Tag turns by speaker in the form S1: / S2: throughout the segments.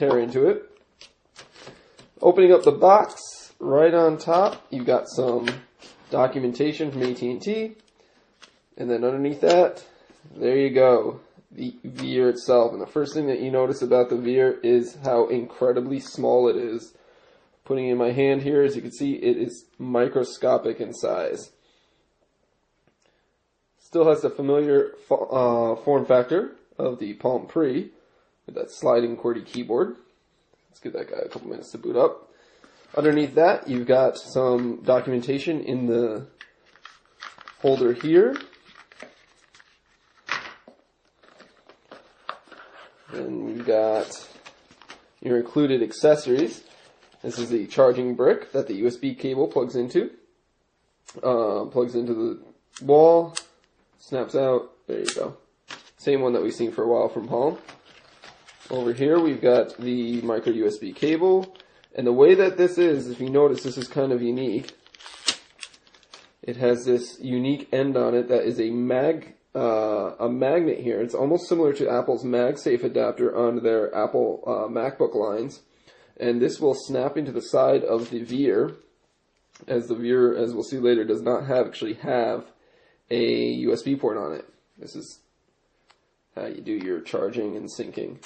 S1: tear into it. Opening up the box, right on top, you've got some documentation from AT&T. And then underneath that, there you go, the Veer itself. And the first thing that you notice about the Veer is how incredibly small it is. Putting it in my hand here, as you can see, it is microscopic in size. Still has the familiar form factor of the Palm Pre with that sliding QWERTY keyboard. Let's give that guy a couple minutes to boot up. Underneath that, you've got some documentation in the holder here. Then you've got your included accessories. This is the charging brick that the USB cable plugs into. Plugs into the wall, snaps out, there you go. Same one that we've seen for a while from Palm. Over here we've got the micro USB cable. And the way that this is, if you notice, this is kind of unique. It has this unique end on it that is a magnet here. It's almost similar to Apple's MagSafe adapter on their Apple MacBook lines. And this will snap into the side of the Veer, as the Veer, as we'll see later, does not actually have a USB port on it. This is how you do your charging and syncing.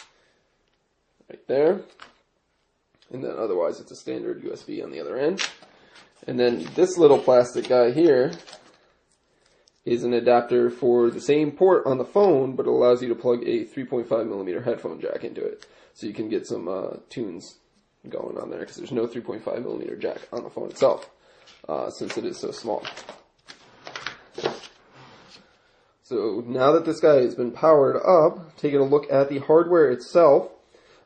S1: Right there. And then otherwise it's a standard USB on the other end. And then this little plastic guy here is an adapter for the same port on the phone, but it allows you to plug a 3.5mm headphone jack into it. So you can get some tunes going on there, because there's no 3.5mm jack on the phone itself, since it is so small. So now that this guy has been powered up, taking a look at the hardware itself.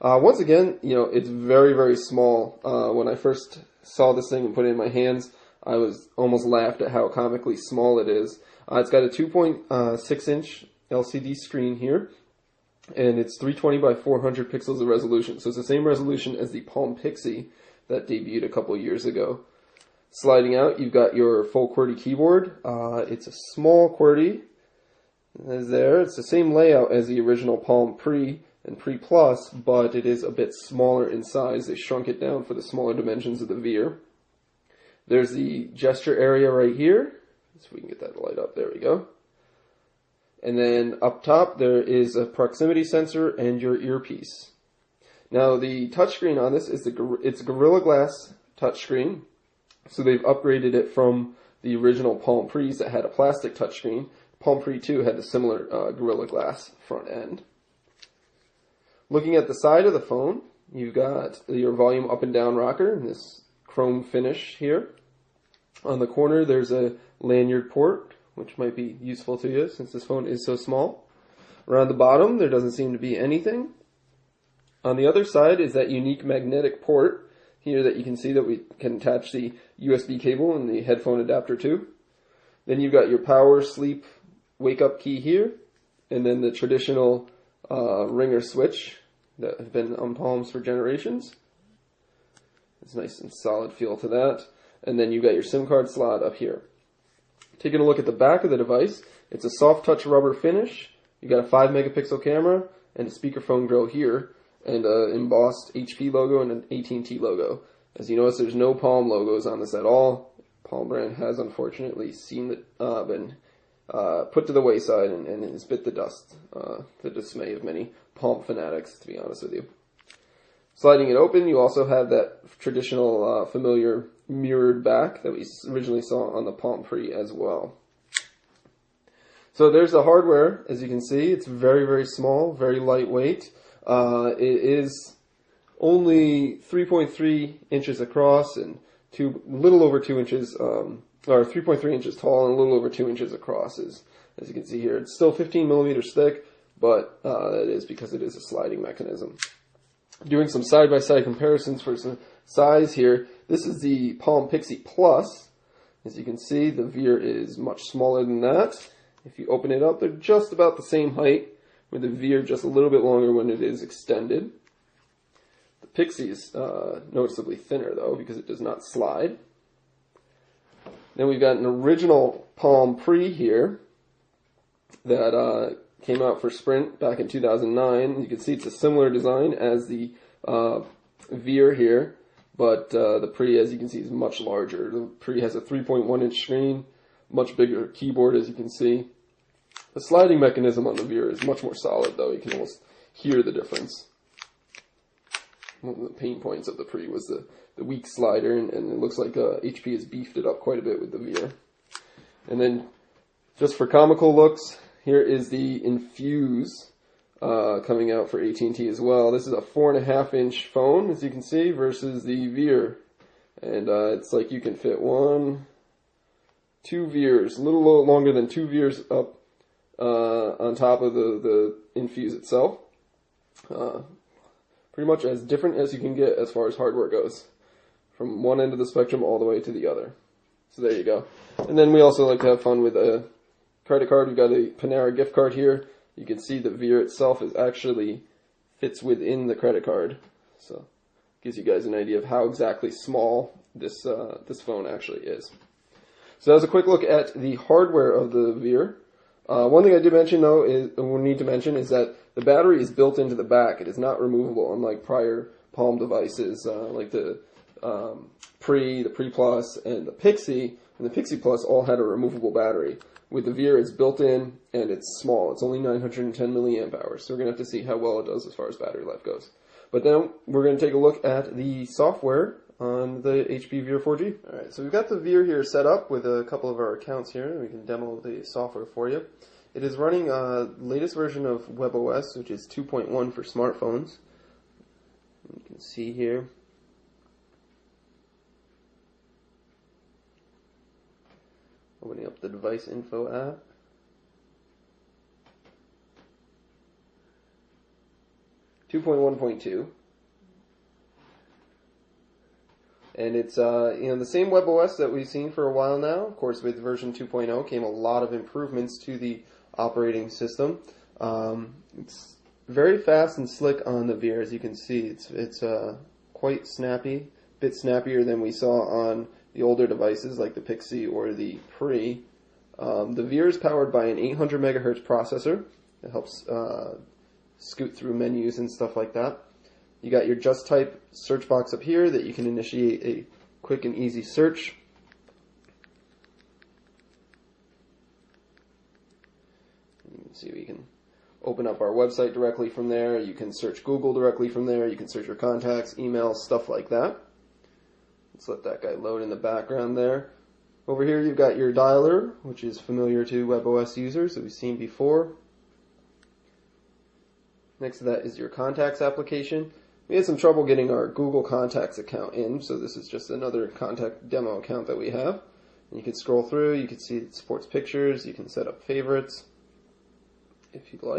S1: Once again, you know, it's very, very small. When I first saw this thing and put it in my hands, I was almost laughed at how comically small it is. It's got a 2.6-inch LCD screen here, and it's 320 by 400 pixels of resolution. So it's the same resolution as the Palm Pixie that debuted a couple years ago. Sliding out, you've got your full QWERTY keyboard. It's a small QWERTY. As there, it's the same layout as the original Palm Pre and Pre Plus, but it is a bit smaller in size. They shrunk it down for the smaller dimensions of the Veer. There's the gesture area right here. So we can get that light up. There we go. And then up top, there is a proximity sensor and your earpiece. Now, the touchscreen on this is it's Gorilla Glass touchscreen. So they've upgraded it from the original Palm Pre's that had a plastic touchscreen. Palm Pre 2 had a similar Gorilla Glass front end. Looking at the side of the phone, you've got your volume up and down rocker in this chrome finish here. On the corner, there's a lanyard port, which might be useful to you since this phone is so small. Around the bottom, there doesn't seem to be anything. On the other side is that unique magnetic port here that you can see that we can attach the USB cable and the headphone adapter to. Then you've got your power, sleep, wake up key here, and then the traditional ringer switch that have been on Palms for generations. It's nice and solid feel to that. And then you've got your SIM card slot up here. Taking a look at the back of the device, it's a soft touch rubber finish. You've got a 5-megapixel camera and a speakerphone grill here, and an embossed HP logo and an AT&T logo. As you notice, there's no Palm logos on this at all. Palm brand has unfortunately been put to the wayside and has bit the dust, to the dismay of many Palm fanatics, to be honest with you. Sliding it open, you also have that traditional familiar mirrored back that we originally saw on the Palm Pre as well. So there's the hardware. As you can see, it's very, very small, very lightweight. It is only 3.3 inches across and a little over 2 inches, or 3.3 inches tall and a little over 2 inches across, as you can see here. It's still 15 millimeters thick, but that is because it is a sliding mechanism. Doing some side-by-side comparisons for some size here. This is the Palm Pixie Plus. As you can see, the Veer is much smaller than that. If you open it up, they're just about the same height, with the Veer just a little bit longer when it is extended. The Pixie is noticeably thinner, though, because it does not slide. Then we've got an original Palm Pre here that came out for Sprint back in 2009. You can see it's a similar design as the Veer here, but the Pre, as you can see, is much larger. The Pre has a 3.1-inch screen, much bigger keyboard, as you can see. The sliding mechanism on the Veer is much more solid, though. You can almost hear the difference. One of the pain points of the Pre was the weak slider, and it looks like HP has beefed it up quite a bit with the Veer. And then, just for comical looks, here is the Infuse coming out for AT&T as well. This is a 4.5-inch phone, as you can see, versus the Veer. And it's like you can fit two Veers, a little longer than two Veers up on top of the Infuse itself. Pretty much as different as you can get as far as hardware goes, from one end of the spectrum all the way to the other. So there you go. And then we also like to have fun with a credit card. We've got a Panera gift card here. You can see the Veer itself is actually fits within the credit card. So gives you guys an idea of how exactly small this phone actually is. So that was a quick look at the hardware of the Veer. One thing I did mention, though, we need to mention is that the battery is built into the back. It is not removable, unlike prior Palm devices like the Pre, the Pre Plus, and the Pixie. And the Pixie Plus all had a removable battery. With the Veer, it's built in, and it's small. It's only 910 milliamp hours, so we're going to have to see how well it does as far as battery life goes. But then we're going to take a look at the software on the HP Veer 4G. Alright, so we've got the Veer here set up with a couple of our accounts here. We can demo the software for you. It is running latest version of WebOS, which is 2.1 for smartphones. You can see here. Opening up the device info app. .1.2. And it's the same WebOS that we've seen for a while now. Of course, with version 2.0 came a lot of improvements to the operating system. It's very fast and slick on the Veer, as you can see. It's quite snappy, a bit snappier than we saw on the older devices like the Pixie or the Pre. The Veer is powered by an 800 megahertz processor that helps scoot through menus and stuff like that. You got your Just Type search box up here that you can initiate a quick and easy search. You can see we can open up our website directly from there. You can search Google directly from there. You can search your contacts, emails, stuff like that. Let's let that guy load in the background there. Over here you've got your dialer, which is familiar to WebOS users that we've seen before. Next to that is your contacts application. We had some trouble getting our Google Contacts account in, so this is just another contact demo account that we have. And you can scroll through, you can see it supports pictures, you can set up favorites if you'd like.